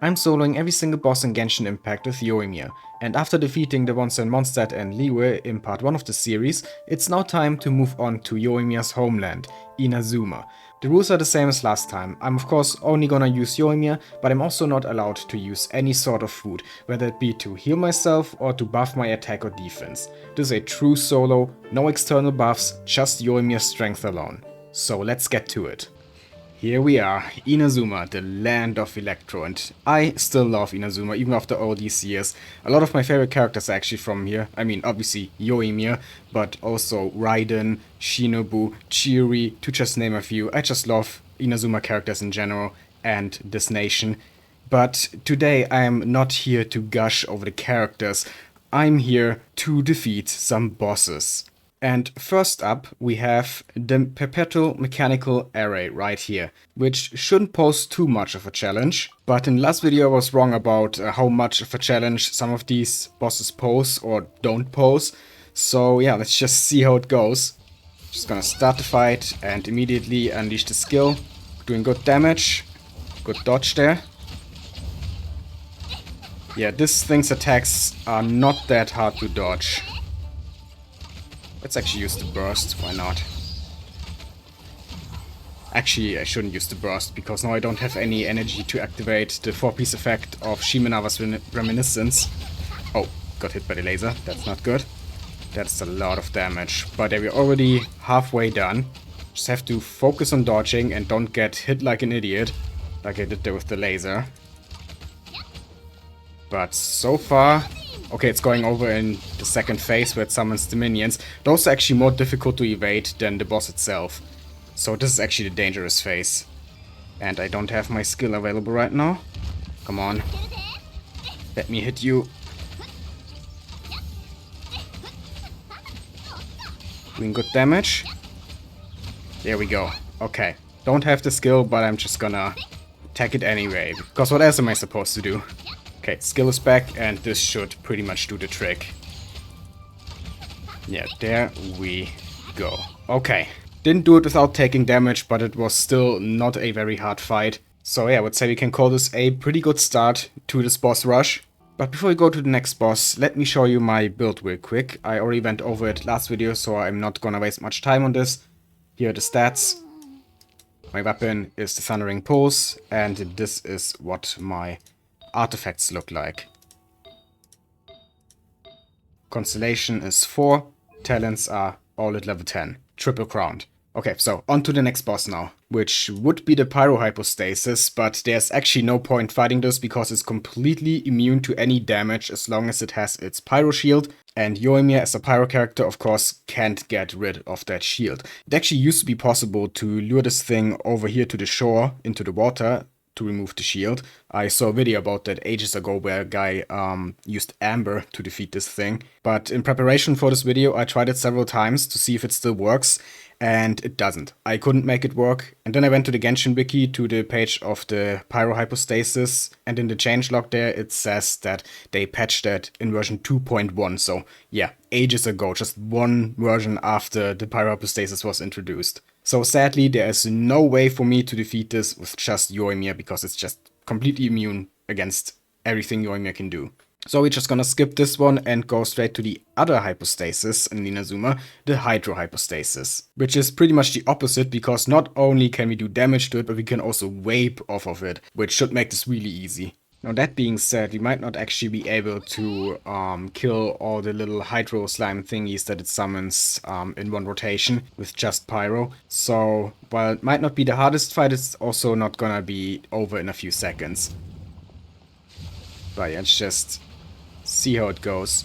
I'm soloing every single boss in Genshin Impact with Yoimiya, and after defeating the ones in Mondstadt and Liyue in part 1 of the series, it's now time to move on to Yoimiya's homeland, Inazuma. The rules are the same as last time. I'm of course only gonna use Yoimiya, but I'm also not allowed to use any sort of food, whether it be to heal myself or to buff my attack or defense. This is a true solo, no external buffs, just Yoimiya's strength alone. So let's get to it. Here we are, Inazuma, the land of Electro, and I still love Inazuma even after all these years. A lot of my favorite characters are actually from here. I mean, obviously Yoimiya, but also Raiden, Shinobu, Chiri, to just name a few. I just love Inazuma characters in general and this nation. But today I am not here to gush over the characters. I'm here to defeat some bosses. And first up, we have the Perpetual Mechanical Array right here, which shouldn't pose too much of a challenge. But in the last video I was wrong about how much of a challenge some of these bosses pose or don't pose. So yeah, let's just see how it goes. Just gonna start the fight and immediately unleash the skill. Doing good damage. Good dodge there. Yeah, this thing's attacks are not that hard to dodge. Let's actually use the burst, why not? Actually, I shouldn't use the burst, because now I don't have any energy to activate the 4-piece effect of Shimenawa's Reminiscence. Oh, got hit by the laser, that's not good. That's a lot of damage, but we're already halfway done. Just have to focus on dodging and don't get hit like an idiot, like I did there with the laser. But so far... Okay, it's going over in the second phase where it summons the minions. Those are actually more difficult to evade than the boss itself. So this is actually the dangerous phase. And I don't have my skill available right now. Come on. Let me hit you. Doing good damage. There we go. Okay. Don't have the skill, but I'm just gonna attack it anyway. Because what else am I supposed to do? Okay, skill is back, and this should pretty much do the trick. Yeah, there we go. Okay. Didn't do it without taking damage, but it was still not a very hard fight. So yeah, I would say we can call this a pretty good start to this boss rush. But before we go to the next boss, let me show you my build real quick. I already went over it last video, so I'm not gonna waste much time on this. Here are the stats. My weapon is the Thundering Pulse, and this is what my artifacts look like. Constellation is 4, talents are all at level 10, triple crowned. Okay, so on to the next boss now, which would be the Pyro Hypostasis, but there's actually no point fighting this because it's completely immune to any damage as long as it has its Pyro shield, and Yoimiya as a Pyro character of course can't get rid of that shield. It actually used to be possible to lure this thing over here to the shore, into the water, to remove the shield. I saw a video about that ages ago where a guy used amber to defeat this thing. But in preparation for this video I tried it several times to see if it still works, and it doesn't. I couldn't make it work. And then I went to the Genshin wiki, to the page of the Pyro Hypostasis, and in the changelog there it says that they patched that in version 2.1. So yeah, ages ago, just one version after the Pyro Hypostasis was introduced. So sadly, there is no way for me to defeat this with just Yoimiya, because it's just completely immune against everything Yoimiya can do. So we're just gonna skip this one and go straight to the other hypostasis in Inazuma, the Hydro Hypostasis. Which is pretty much the opposite, because not only can we do damage to it, but we can also vape off of it, which should make this really easy. Now that being said, we might not actually be able to kill all the little hydro slime thingies that it summons in one rotation with just Pyro. So while it might not be the hardest fight, it's also not gonna be over in a few seconds. But yeah, let's just see how it goes.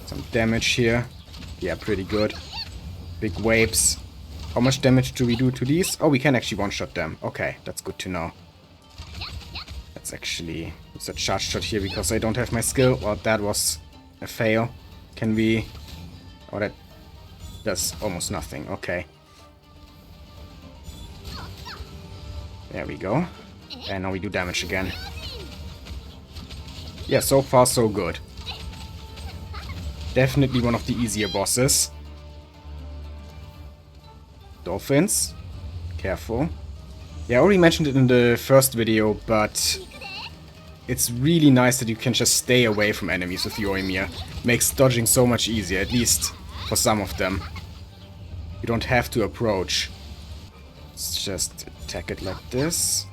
Some damage here. Yeah, pretty good. Big waves. How much damage do we do to these? Oh, we can actually one-shot them. Okay, that's good to know. Actually, it's a charge shot here because I don't have my skill. Well, that was a fail. Can we... Oh, that does almost nothing. Okay. There we go. And now we do damage again. Yeah, so far so good. Definitely one of the easier bosses. Dolphins. Careful. Yeah, I already mentioned it in the first video, but it's really nice that you can just stay away from enemies with Yoimiya. Makes dodging so much easier, at least for some of them. You don't have to approach. Let's just attack it like this.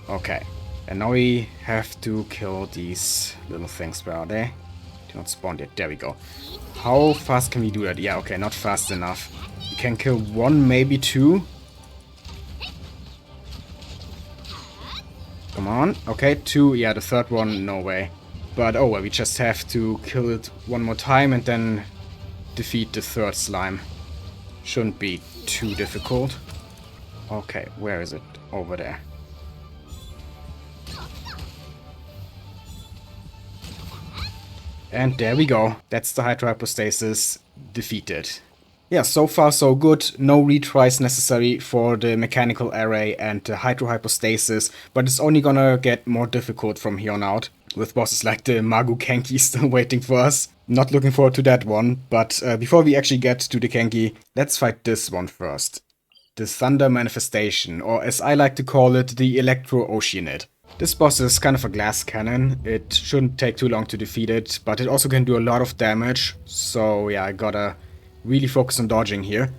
Okay. And now we have to kill these little things. Where are they? Do not spawn yet. There we go. How fast can we do that? Yeah, okay, not fast enough. You can kill one, maybe two. Come on. Okay, two. Yeah, the third one, no way. But oh well, we just have to kill it one more time and then defeat the third slime. Shouldn't be too difficult. Okay, where is it? Over there. And there we go. That's the Pyro Hypostasis defeated. Yeah, so far so good. No retries necessary for the mechanical array and the Pyro Hypostasis, but it's only gonna get more difficult from here on out, with bosses like the Maguu Kenki still waiting for us. Not looking forward to that one, but before we actually get to the Kenki, let's fight this one first. The Thunder Manifestation, or as I like to call it, the Electro Oceanid. This boss is kind of a glass cannon. It shouldn't take too long to defeat it, but it also can do a lot of damage. So yeah, I gotta really focus on dodging here.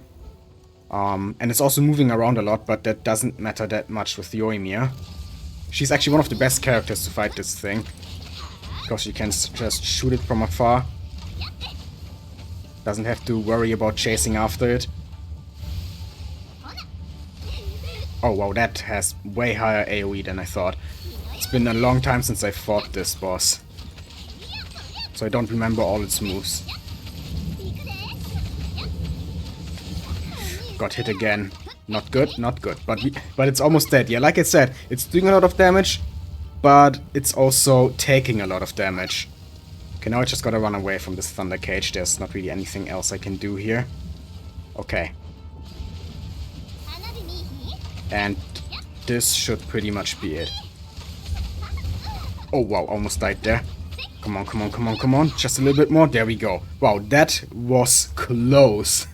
And it's also moving around a lot, but that doesn't matter that much with Yoimiya. She's actually one of the best characters to fight this thing, because you can just shoot it from afar. Doesn't have to worry about chasing after it. Oh wow, that has way higher AoE than I thought. It's been a long time since I fought this boss, so I don't remember all its moves. Got hit again. Not good, not good. But it's almost dead. Yeah, like I said, it's doing a lot of damage, but it's also taking a lot of damage. Okay, now I just gotta run away from this thunder cage. There's not really anything else I can do here. Okay. And this should pretty much be it. Oh wow, almost died there. Come on, come on, come on, come on. Just a little bit more. There we go. Wow, that was close.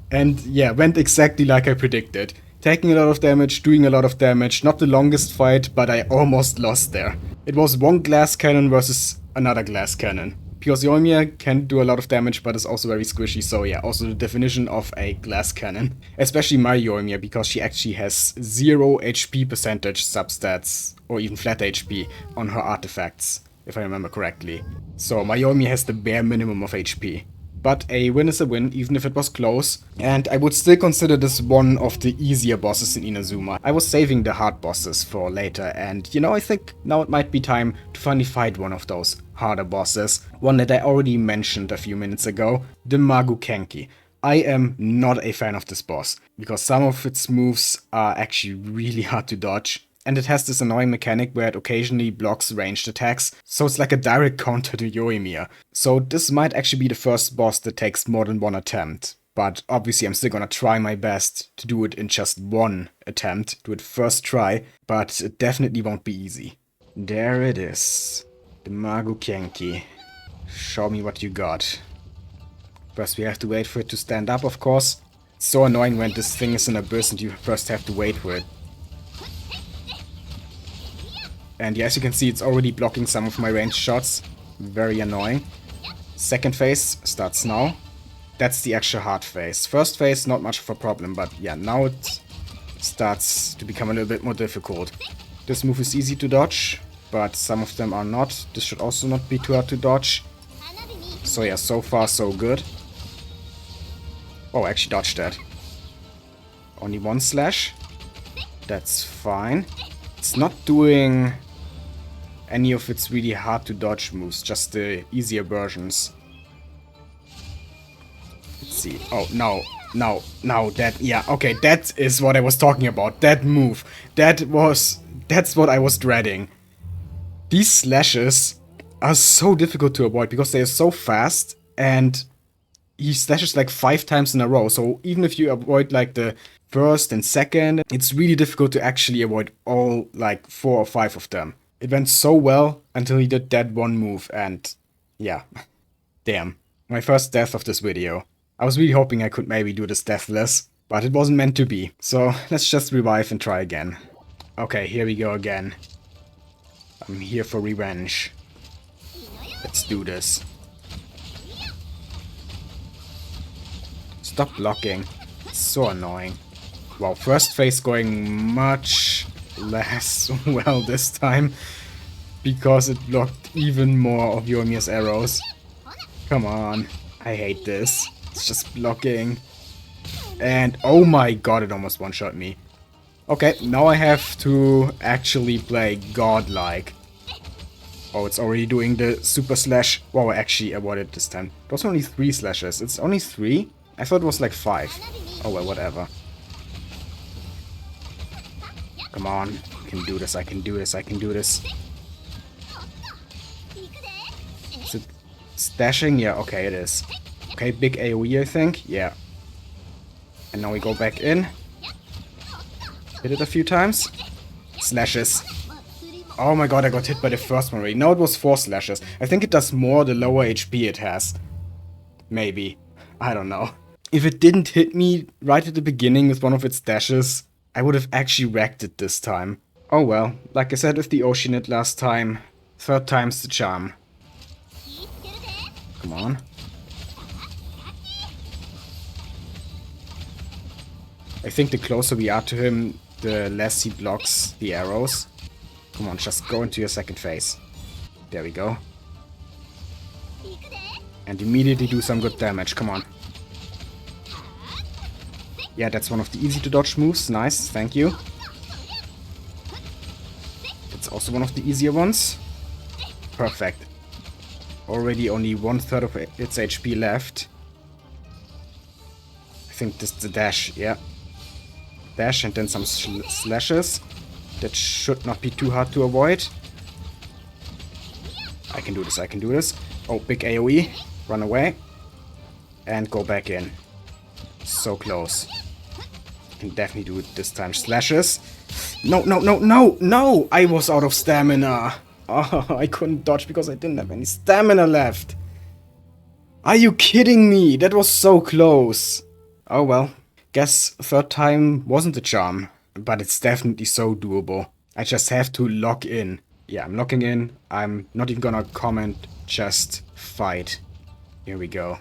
And yeah, went exactly like I predicted. Taking a lot of damage, doing a lot of damage. Not the longest fight, but I almost lost there. It was one glass cannon versus another glass cannon. Because Yoimiya can do a lot of damage, but is also very squishy, so yeah, also the definition of a glass cannon. Especially my Yoimiya, because she actually has 0 HP percentage substats, or even flat HP, on her artifacts, if I remember correctly. So my Yoimiya has the bare minimum of HP. But a win is a win, even if it was close. And I would still consider this one of the easier bosses in Inazuma. I was saving the hard bosses for later, and you know, I think now it might be time to finally fight one of those harder bosses. One that I already mentioned a few minutes ago, the Maguu Kenki. I am not a fan of this boss, because some of its moves are actually really hard to dodge. And it has this annoying mechanic where it occasionally blocks ranged attacks, so it's like a direct counter to Yoimiya. So this might actually be the first boss that takes more than one attempt. But obviously I'm still gonna try my best to do it in just one attempt, do it first try, but it definitely won't be easy. There it is. The Maguu Kenki. Show me what you got. First we have to wait for it to stand up, of course. It's so annoying when this thing is in a burst and you first have to wait for it. And yeah, as you can see, it's already blocking some of my ranged shots. Very annoying. Second phase starts now. That's the actual hard phase. First phase, not much of a problem, but yeah, now it starts to become a little bit more difficult. This move is easy to dodge, but some of them are not. This should also not be too hard to dodge. So yeah, so far so good. Oh, I actually dodged that. Only one slash. That's fine. It's not doing any of its really hard to dodge moves, just the easier versions. Let's see. Oh, no, that, yeah, okay, that is what I was talking about. That move. That's what I was dreading. These slashes are so difficult to avoid because they are so fast, and he slashes like 5 times in a row. So even if you avoid like the first and second, it's really difficult to actually avoid all like 4 or 5 of them. It went so well until he did that one move, and yeah, damn. My first death of this video. I was really hoping I could maybe do this deathless, but it wasn't meant to be. So let's just revive and try again. Okay, here we go again. I'm here for revenge. Let's do this. Stop blocking. It's so annoying. Wow, first phase going much less well this time. Because it blocked even more of Yoimiya's arrows. Come on. I hate this. It's just blocking. And oh my god, it almost one-shot me. Okay, now I have to actually play godlike. Oh, it's already doing the super slash. Wow, I actually avoided this time. It was only 3 slashes. It's only 3? I thought it was like 5. Oh well, whatever. Come on. I can do this, I can do this, I can do this. Is it stashing? Yeah, okay, it is. Okay, big AoE, I think. Yeah. And now we go back in. Hit it a few times. Slashes. Oh my god, I got hit by the first one already. No, it was 4 slashes. I think it does more the lower HP it has. Maybe. I don't know. If it didn't hit me right at the beginning with one of its dashes, I would have actually wrecked it this time. Oh well, like I said with the Oceanid last time, 3rd time's the charm. Come on. I think the closer we are to him, the less he blocks the arrows. Come on, just go into your second phase. There we go. And immediately do some good damage, come on. Yeah, that's one of the easy to dodge moves, nice, thank you. It's also one of the easier ones. Perfect. Already only 1/3 of its HP left. I think this is the dash, yeah. Dash and then some slashes. That should not be too hard to avoid. I can do this, I can do this. Oh, big AoE. Run away. And go back in. So close. Can definitely do it this time. Slashes. No, no, no, no, no! I was out of stamina. Oh, I couldn't dodge because I didn't have any stamina left. Are you kidding me? That was so close. Oh well. Guess 3rd time wasn't a charm. But it's definitely so doable. I just have to lock in. Yeah, I'm locking in. I'm not even gonna comment. Just fight. Here we go.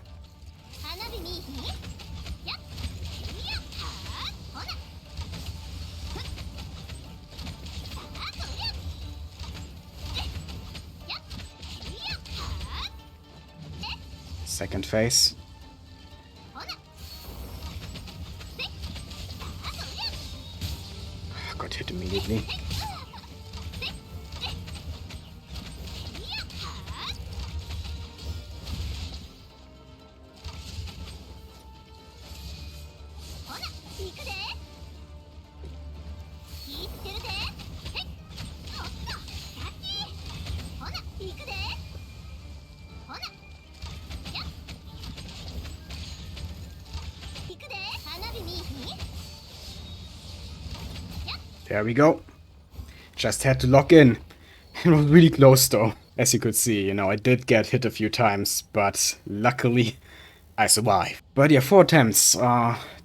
Second phase. Got hit immediately. There we go. Just had to lock in. It was really close though. As you could see, you know, I did get hit a few times, but luckily I survived. But yeah, 4 attempts.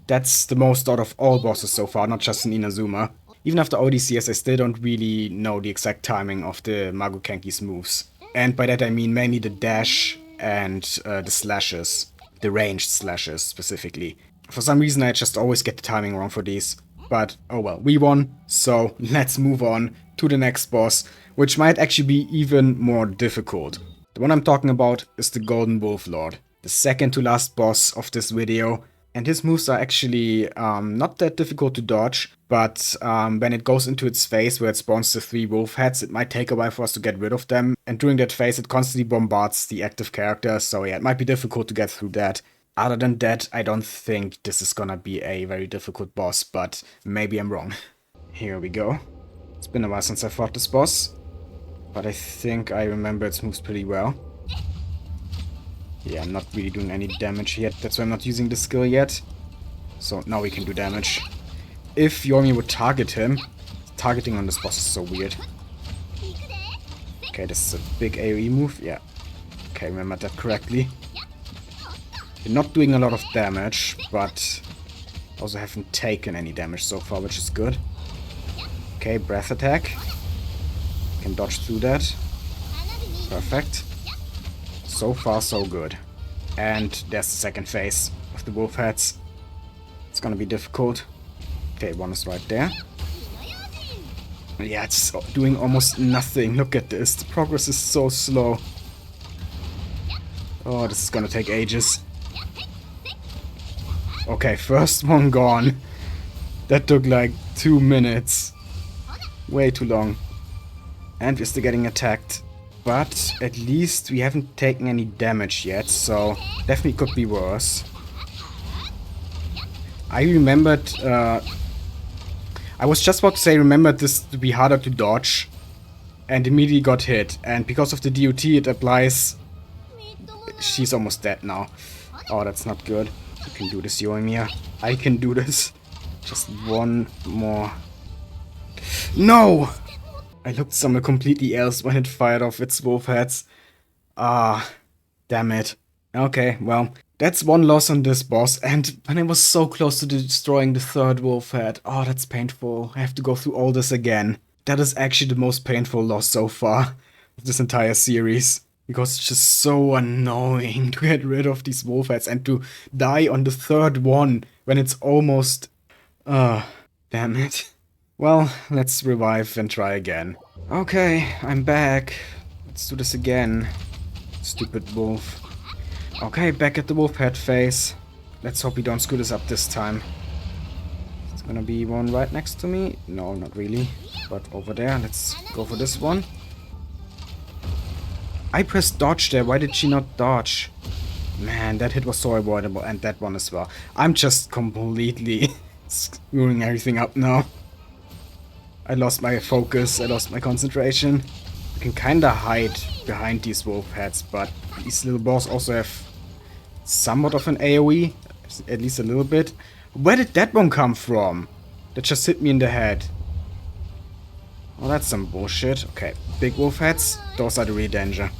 That's the most out of all bosses so far, not just in Inazuma. Even after ODCS, I still don't really know the exact timing of the Maguu Kenki's moves. And by that I mean mainly the dash and the slashes. The ranged slashes, specifically. For some reason I just always get the timing wrong for these. But, oh well, we won, so let's move on to the next boss, which might actually be even more difficult. The one I'm talking about is the Golden Wolflord, the second to last boss of this video. And his moves are actually not that difficult to dodge, but when it goes into its phase where it spawns the 3 wolf heads, it might take a while for us to get rid of them. And during that phase, it constantly bombards the active character, so yeah, it might be difficult to get through that. Other than that, I don't think this is gonna be a very difficult boss, but maybe I'm wrong. Here we go. It's been a while since I fought this boss, but I think I remember its moves pretty well. Yeah, I'm not really doing any damage yet, that's why I'm not using the skill yet. So now we can do damage. If Yoimiya would target him, targeting on this boss is so weird. Okay, this is a big AoE move, yeah. Okay, remember that correctly. They're not doing a lot of damage, but also haven't taken any damage so far, which is good. Okay, breath attack. Can dodge through that. Perfect. So far, so good. And there's the second phase of the wolf heads. It's gonna be difficult. Okay, one is right there. Yeah, it's doing almost nothing. Look at this. The progress is so slow. Oh, this is gonna take ages. Okay, first one gone. That took like 2 minutes. Way too long. And we're still getting attacked. But at least we haven't taken any damage yet, so definitely could be worse. I remembered... I was just about to say, remembered this to be harder to dodge. And immediately got hit. And because of the DOT it applies... She's almost dead now. Oh, that's not good. You can do this, Yoimiya. I can do this. Just one more. No! I looked somewhere completely else when it fired off its wolf heads. Ah, damn it. Okay, well, that's one loss on this boss, and when I was so close to destroying the third wolf head. Oh, that's painful. I have to go through all this again. That is actually the most painful loss so far of this entire series. Because it's just so annoying to get rid of these wolf heads and to die on the third one when it's almost... damn it. Well, let's revive and try again. Okay, I'm back. Let's do this again. Stupid wolf. Okay, back at the wolf head phase. Let's hope we don't screw this up this time. It's gonna be one right next to me. No, not really. But over there, let's go for this one. I pressed dodge there. Why did she not dodge? Man, that hit was so avoidable. And that one as well. I'm just completely screwing everything up now. I lost my focus. I lost my concentration. You can kinda hide behind these wolf heads, but these little balls also have somewhat of an AoE. At least a little bit. Where did that one come from? That just hit me in the head. Oh, that's some bullshit. Okay, big wolf heads. Those are the real danger.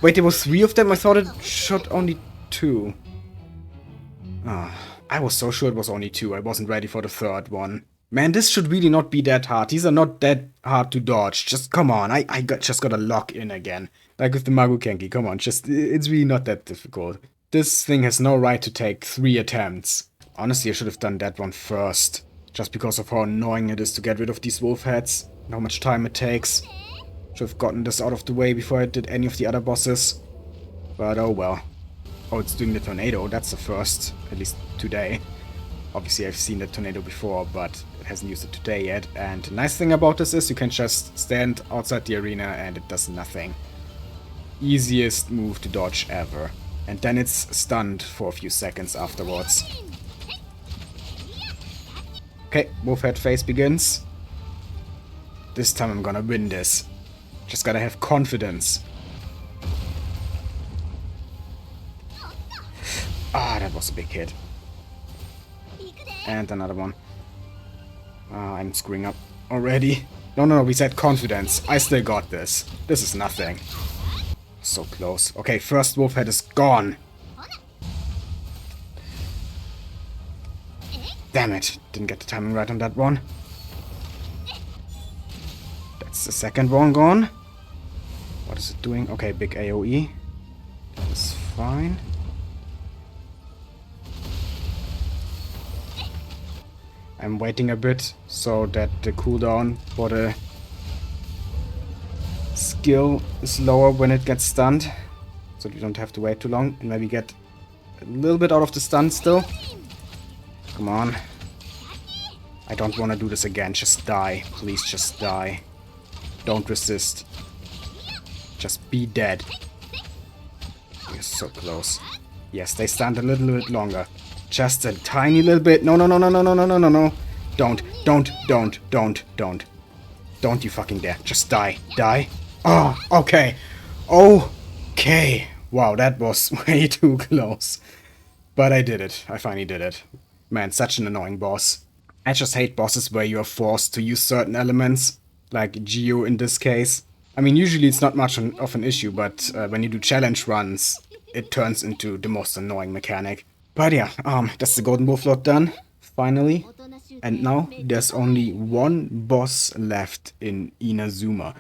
Wait, there was 3 of them? I thought it shot only 2. Ah, I was so sure it was only 2. I wasn't ready for the third one. Man, this should really not be that hard. These are not that hard to dodge. Just come on. I just gotta lock in again. Like with the Maguu Kenki. Come on, it's really not that difficult. This thing has no right to take 3 attempts. Honestly, I should have done that one first. Just because of how annoying it is to get rid of these wolf heads. And how much time it takes. Should have gotten this out of the way before I did any of the other bosses. But oh well. Oh, it's doing the tornado. That's the first. At least today. Obviously, I've seen the tornado before, but it hasn't used it today yet. And the nice thing about this is you can just stand outside the arena and it does nothing. Easiest move to dodge ever. And then it's stunned for a few seconds afterwards. Okay, wolf head phase begins. This time I'm gonna win this. Just gotta have confidence. Ah, that was a big hit. And another one. I'm screwing up already. No, we said confidence. I still got this. This is nothing. So close. Okay, first wolf head is gone. Damn it. Didn't get the timing right on that one. That's the second one gone. What is it doing? Okay, big AoE. That is fine. I'm waiting a bit so that the cooldown for the skill is lower when it gets stunned. So you don't have to wait too long and maybe get a little bit out of the stun still. Come on. I don't want to do this again. Just die. Please just die. Don't resist. Just be dead. You're so close. Yes, they stand a little bit longer. Just a tiny little bit. No. Don't you fucking dare. Just die. Die. Oh, okay. Okay. Wow, that was way too close. But I did it. I finally did it. Man, such an annoying boss. I just hate bosses where you are forced to use certain elements. Like Geo in this case. I mean, usually it's not much of an issue, but when you do challenge runs, it turns into the most annoying mechanic. But yeah, that's the Golden Wolflord done, finally. And now there's only one boss left in Inazuma.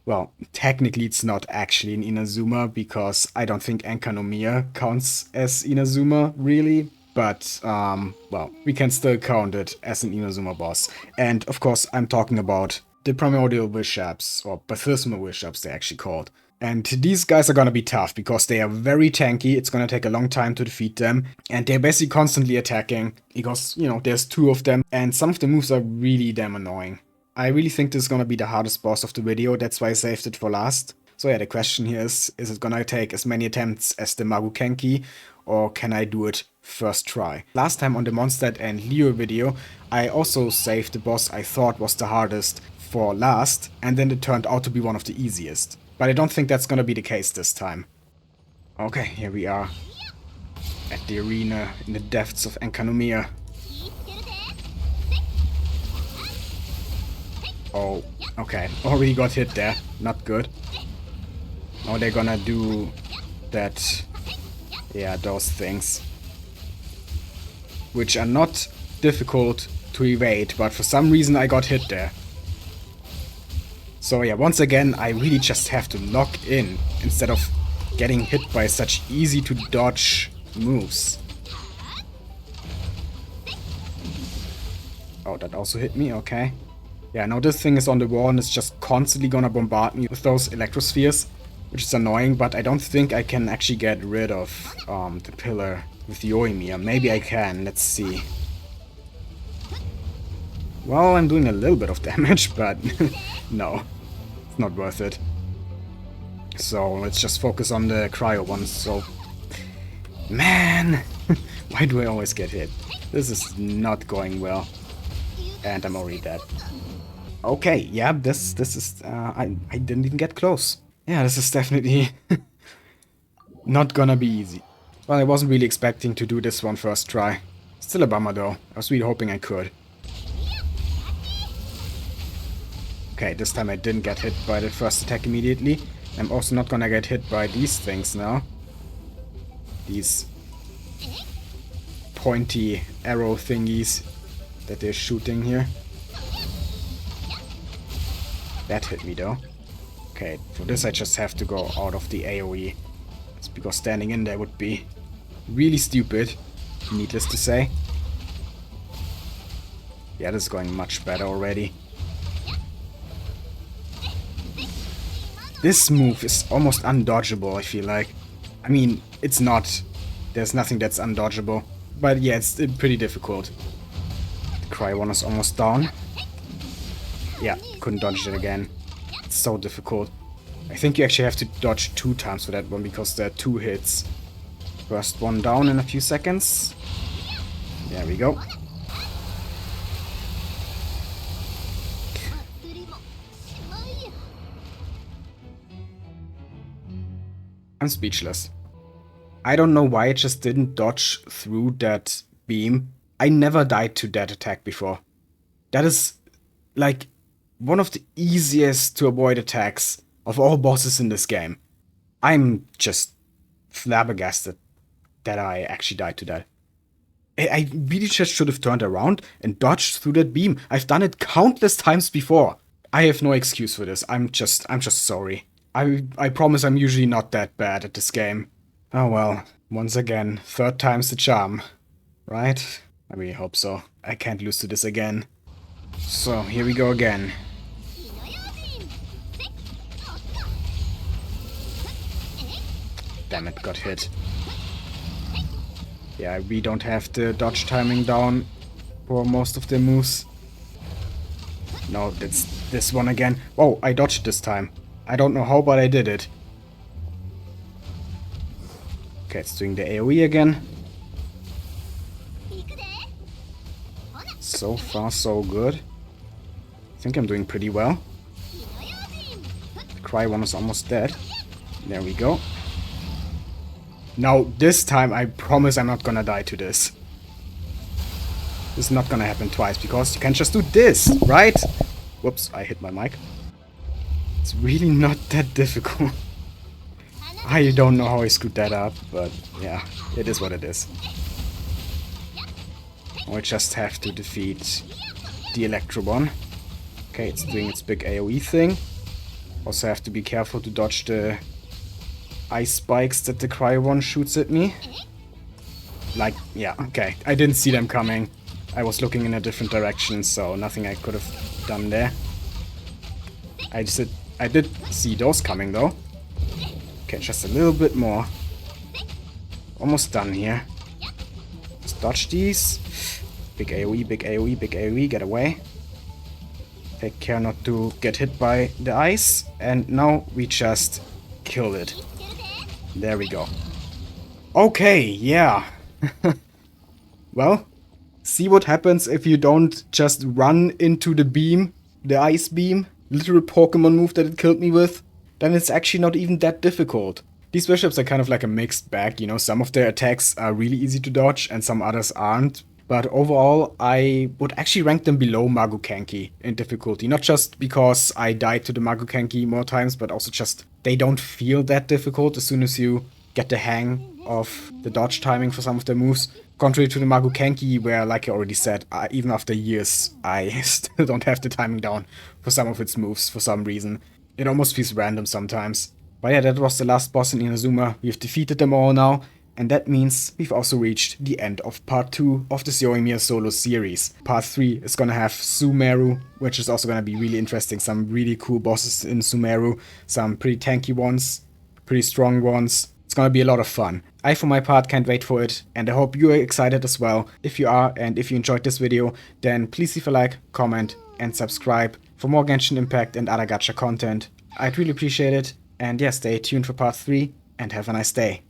Well, technically it's not actually in Inazuma, because I don't think Enkanomiya counts as Inazuma, really. But, well, we can still count it as an Inazuma boss. And, of course, I'm talking about the Primordial Vishaps, or Bathysmal Vishaps they're actually called. And these guys are gonna be tough, because they are very tanky, it's gonna take a long time to defeat them, and they're basically constantly attacking, because, you know, there's two of them, and some of the moves are really damn annoying. I really think this is gonna be the hardest boss of the video, that's why I saved it for last. So yeah, the question here is it gonna take as many attempts as the Maguu Kenki, or can I do it first try? Last time on the Mondstadt and Liyue video, I also saved the boss I thought was the hardest for last, and then it turned out to be one of the easiest. But I don't think that's gonna be the case this time. Okay, here we are. At the arena, in the depths of Enkanomiya. Oh, okay. Already got hit there. Not good. Now they're gonna do that. Yeah, those things. Which are not difficult to evade, but for some reason I got hit there. So yeah, once again, I really just have to lock in instead of getting hit by such easy to dodge moves. Oh, that also hit me, okay. Yeah, now this thing is on the wall and it's just constantly gonna bombard me with those electrospheres, which is annoying, but I don't think I can actually get rid of the pillar with Yoimiya. Maybe I can, let's see. Well, I'm doing a little bit of damage, but no, it's not worth it. So let's just focus on the cryo ones. So, man, why do I always get hit? This is not going well, and I'm already dead. Okay, yeah, this is I didn't even get close. Yeah, this is definitely not gonna be easy. Well, I wasn't really expecting to do this one first try. Still a bummer though. I was really hoping I could. Okay, this time I didn't get hit by the first attack immediately. I'm also not gonna get hit by these things now. These pointy arrow thingies that they're shooting here. That hit me though. Okay, for this I just have to go out of the AoE. It's because standing in there would be really stupid, needless to say. Yeah, this is going much better already. This move is almost undodgeable, I feel like. I mean, it's not. There's nothing that's undodgeable. But yeah, it's pretty difficult. The Cry one is almost down. Yeah, couldn't dodge it again. It's so difficult. I think you actually have to dodge 2 times for that one, because there are 2 hits. First one down in a few seconds. There we go. I'm speechless. I don't know why I just didn't dodge through that beam. I never died to that attack before. That is, like, one of the easiest to avoid attacks of all bosses in this game. I'm just flabbergasted that I actually died to that. I really just should have turned around and dodged through that beam. I've done it countless times before. I have no excuse for this. I'm just sorry. I promise I'm usually not that bad at this game. Oh well, once again, 3rd time's the charm, right? I really hope so. I can't lose to this again. So, here we go again. Damn it, got hit. Yeah, we don't have the dodge timing down for most of the moves. No, it's this one again. Oh, I dodged this time. I don't know how, but I did it. Okay, it's doing the AoE again. So far, so good. I think I'm doing pretty well. The Cry one is almost dead. There we go. Now, this time, I promise I'm not gonna die to this. This is not gonna happen twice, because you can just do this, right? Whoops, I hit my mic. It's really not that difficult. I don't know how I screwed that up, but yeah, it is what it is. I just have to defeat the Electro one. Okay, it's doing its big AoE thing. Also have to be careful to dodge the ice spikes that the Cryo one shoots at me. Like, yeah, okay. I didn't see them coming. I was looking in a different direction, so nothing I could have done there. I did see those coming though. Okay, just a little bit more. Almost done here. Let's dodge these. Big AoE, big AoE, big AoE, get away. Take care not to get hit by the ice. And now we just kill it. There we go. Okay, yeah. Well, see what happens if you don't just run into the beam, the ice beam, literal Pokemon move that it killed me with. Then it's actually not even that difficult. These bishops are kind of like a mixed bag, you know, some of their attacks are really easy to dodge and some others aren't. But overall, I would actually rank them below Maguu Kenki in difficulty. Not just because I died to the Maguu Kenki more times, but also just they don't feel that difficult as soon as you get the hang of the dodge timing for some of their moves. Contrary to the Maguu Kenki, where, like I already said, even after years, I still don't have the timing down for some of its moves for some reason. It almost feels random sometimes. But yeah, that was the last boss in Inazuma. We've defeated them all now. And that means we've also reached the end of part 2 of this Yoimiya solo series. Part 3 is gonna have Sumeru, which is also gonna be really interesting. Some really cool bosses in Sumeru. Some pretty tanky ones, pretty strong ones. It's gonna be a lot of fun. I, for my part, can't wait for it, and I hope you are excited as well. If you are, and if you enjoyed this video, then please leave a like, comment, and subscribe for more Genshin Impact and other gacha content. I'd really appreciate it. And yeah, stay tuned for part 3, and have a nice day.